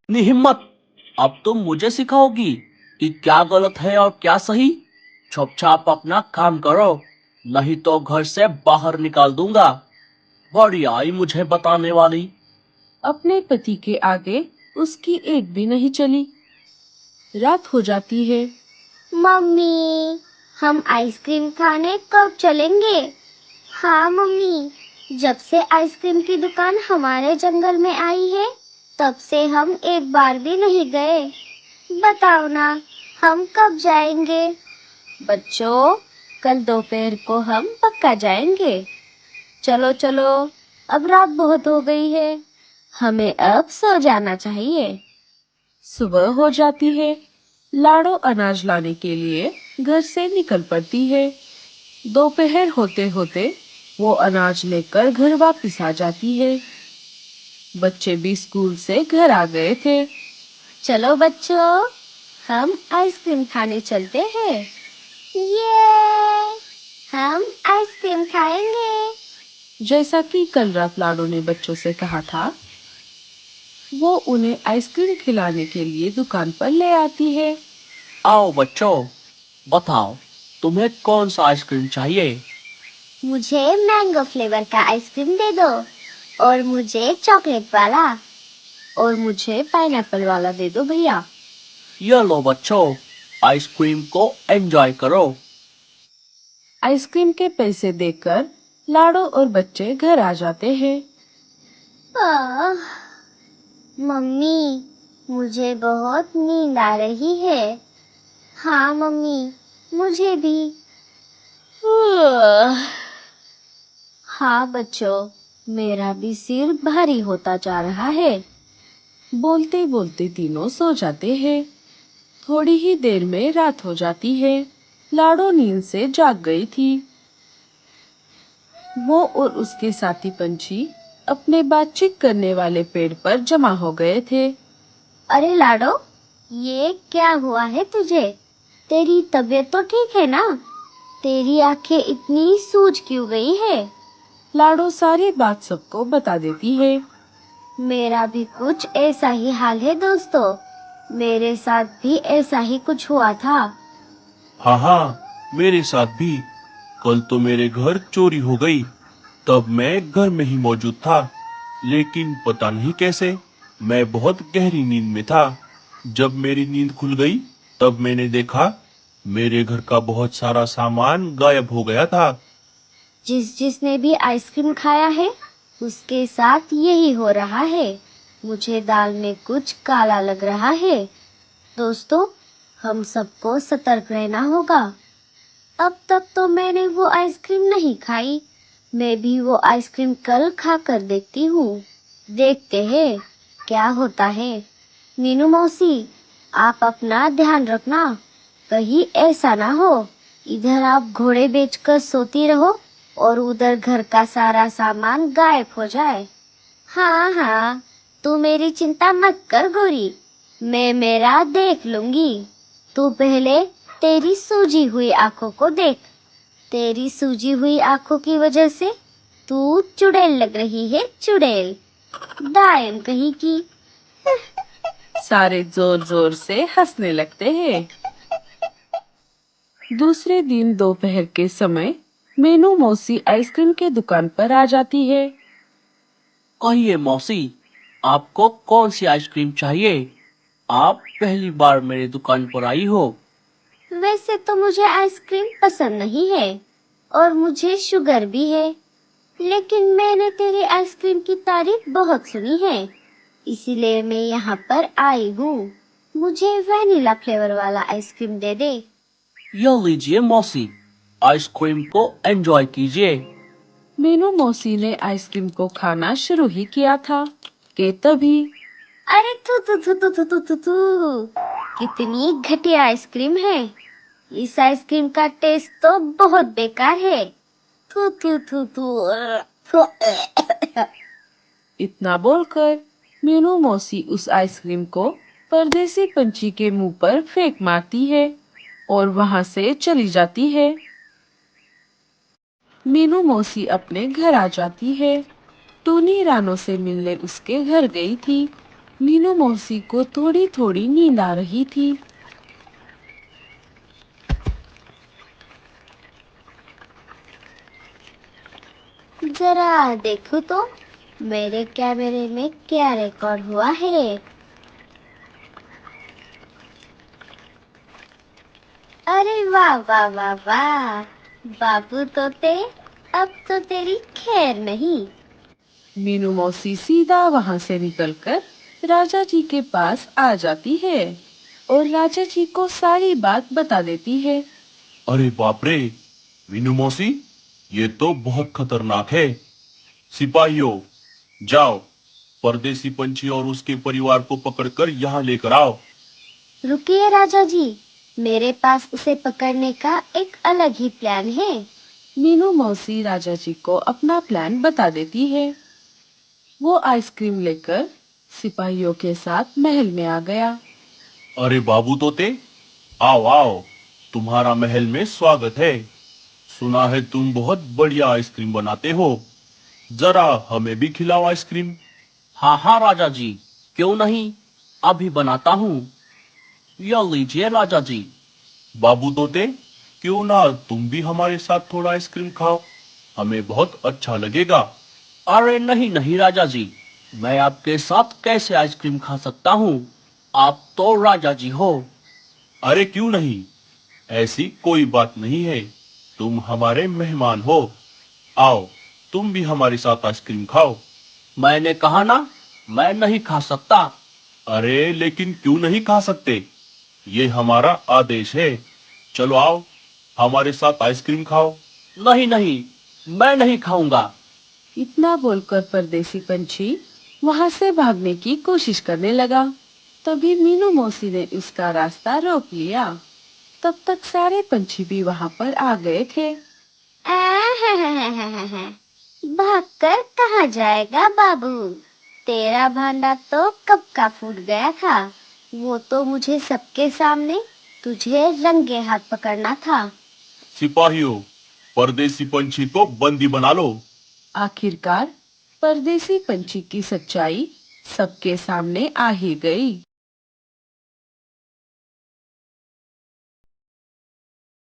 इतनी हिम्मत! अब तुम मुझे सिखाओगी कि क्या गलत है और क्या सही? चुपचाप अपना काम करो, नहीं तो घर से बाहर निकाल दूंगा। बड़ी आई मुझे बताने वाली। अपने पति के आगे उसकी एक भी नहीं चली। रात हो जाती है। मम्मी, हम आइसक्रीम खाने कब चलेंगे? हाँ मम्मी, जब से आइसक्रीम की दुकान हमारे जंगल में आई है, तब से हम एक बार भी नहीं गए। बताओ ना, हम कब जाएंगे? बच्चों, कल दोपहर को हम पक्का जाएंगे। चलो चलो, अब रात बहुत हो गई है, हमें अब सो जाना चाहिए। सुबह हो जाती है। लाडो अनाज लाने के लिए घर से निकल पड़ती है। दोपहर होते होते वो अनाज लेकर घर वापस आ जाती है। बच्चे भी स्कूल से घर आ गए थे। चलो बच्चों, हम आइसक्रीम खाने चलते हैं। ये हम आइसक्रीम खाएंगे। जैसा कि कल रात लाडो ने बच्चों से कहा था, वो उन्हें आइसक्रीम खिलाने के लिए दुकान पर ले आती है। आओ बच्चों, बताओ तुम्हें कौन सा आइसक्रीम चाहिए? मुझे मैंगो फ्लेवर का आइसक्रीम दे दो, और मुझे चॉकलेट वाला। और मुझे पाइनएप्पल वाला दे दो भैया। ये लो बच्चों, आइसक्रीम को एंजॉय करो। आइसक्रीम के पैसे देकर लाडो और बच्चे घर आ जाते हैं। आह, मम्मी, मुझे बहुत नींद आ रही है। हाँ मम्मी, मुझे भी। हाँ बच्चों, मेरा भी सिर भारी होता जा रहा है। बोलते बोलते तीनों सो जाते हैं। थोड़ी ही देर में रात हो जाती है। लाडो नींद से जाग गई थी। वो और उसके साथी पंछी अपने बातचीत करने वाले पेड़ पर जमा हो गए थे। अरे लाडो, ये क्या हुआ है तुझे? तेरी तबीयत तो ठीक है ना? तेरी आंखें इतनी सूज क्यों गई है? लाडो सारी बात सबको बता देती है। मेरा भी कुछ ऐसा ही हाल है दोस्तों। मेरे साथ भी ऐसा ही कुछ हुआ था। हाँ हाँ, मेरे साथ भी। कल तो मेरे घर चोरी हो गई, तब मैं घर में ही मौजूद था। लेकिन पता नहीं कैसे मैं बहुत गहरी नींद में था। जब मेरी नींद खुल गई, तब मैंने देखा मेरे घर का बहुत सारा सामान गायब हो गया था। जिसने भी आइसक्रीम खाया है, उसके साथ यही हो रहा है। मुझे दाल में कुछ काला लग रहा है। दोस्तों, हम सबको सतर्क रहना होगा। अब तक तो मैंने वो आइसक्रीम नहीं खाई। मैं भी वो आइसक्रीम कल खा कर देखती हूँ। देखते हैं क्या होता है। मीनू मौसी, आप अपना ध्यान रखना। कहीं ऐसा ना हो इधर आप घोड़े बेचकर सोती रहो और उधर घर का सारा सामान गायब हो जाए। हाँ हाँ, तू मेरी चिंता मत कर गौरी, मैं मेरा देख लूंगी। तू पहले तेरी सूजी हुई आंखों को देख। तेरी सूजी हुई आंखों की वजह से तू चुड़ैल लग रही है, चुड़ैल दायम कहीं की। सारे जोर जोर से हंसने लगते हैं। दूसरे दिन दोपहर के समय मीनू मौसी आइसक्रीम के दुकान पर आ जाती है। कहिए मौसी, आपको कौन सी आइसक्रीम चाहिए? आप पहली बार मेरी दुकान पर आई हो। वैसे तो मुझे आइसक्रीम पसंद नहीं है, और मुझे शुगर भी है। लेकिन मैंने तेरी आइसक्रीम की तारीफ बहुत सुनी है, इसीलिए मैं यहाँ पर आई हूँ। मुझे वैनिला फ्लेवर वाला आइसक्रीम दे दे। यह लीजिए मौसी, आइसक्रीम को एंजॉय कीजिए। मीनू मौसी ने आइसक्रीम को खाना शुरू ही किया था कि तभी अरे तू तू तू तू तू तू तू तू, कितनी घटिया आइसक्रीम है। इस आइसक्रीम का टेस्ट तो बहुत बेकार है। थू थू थू थू। इतना बोलकर मीनू मौसी उस आइसक्रीम को परदेसी पंछी के मुंह पर फेंक मारती है और वहां से चली जाती है। मीनू मौसी अपने घर आ जाती है। टूनी रानो से मिलने उसके घर गई थी। मीनू मौसी को थोड़ी थोड़ी नींद आ रही थी। जरा देखो तो मेरे कैमरे में क्या रिकॉर्ड हुआ है। अरे वाह वाह वाह वाह, बाबू तोते, अब तो तेरी खैर नहीं। मीनू मौसी सीधा वहां से निकलकर राजा जी के पास आ जाती है और राजा जी को सारी बात बता देती है। अरे बाप रे, मीनू मौसी, ये तो बहुत खतरनाक है। सिपाहियों, जाओ, परदेसी पंछी और उसके परिवार को पकड़कर यहाँ लेकर आओ। रुकिए राजा जी, मेरे पास उसे पकड़ने का एक अलग ही प्लान है। मीनू मौसी राजा जी को अपना प्लान बता देती है। वो आइसक्रीम लेकर सिपाहियों के साथ महल में आ गया। अरे बाबू तोते, आओ आओ, तुम्हारा महल में स्वागत है। सुना है तुम बहुत बढ़िया आइसक्रीम बनाते हो, जरा हमें भी खिलाओ आइसक्रीम। हाँ हाँ राजा जी, क्यों नहीं, अभी बनाता हूँ। यह लीजिए राजा जी। बाबू तोते, क्यों ना तुम भी हमारे साथ थोड़ा आइसक्रीम खाओ, हमें बहुत अच्छा लगेगा। अरे नहीं नहीं राजा जी, मैं आपके साथ कैसे आइसक्रीम खा सकता हूँ, आप तो राजा जी हो। अरे क्यों नहीं, ऐसी कोई बात नहीं है, तुम हमारे मेहमान हो। आओ, तुम भी हमारे साथ आइसक्रीम खाओ। मैंने कहा ना, मैं नहीं खा सकता। अरे लेकिन क्यों नहीं खा सकते, ये हमारा आदेश है। चलो आओ, हमारे साथ आइसक्रीम खाओ। नहीं नहीं, मैं नहीं खाऊंगा। इतना बोलकर परदेसी पंछी वहां से भागने की कोशिश करने लगा। तभी मीनू मौसी ने उसका रास्ता रोक लिया। तब तक सारे पंछी भी वहां पर आ गए थे। भागकर कहाँ जाएगा बाबू? तेरा भांडा तो कब का फूट गया था। वो तो मुझे सबके सामने तुझे रंगे हाथ पकड़ना था। सिपाहियों, परदेसी पंछी को बंदी बना लो। आखिरकार परदेसी पंछी की सच्चाई सबके सामने आ ही गई।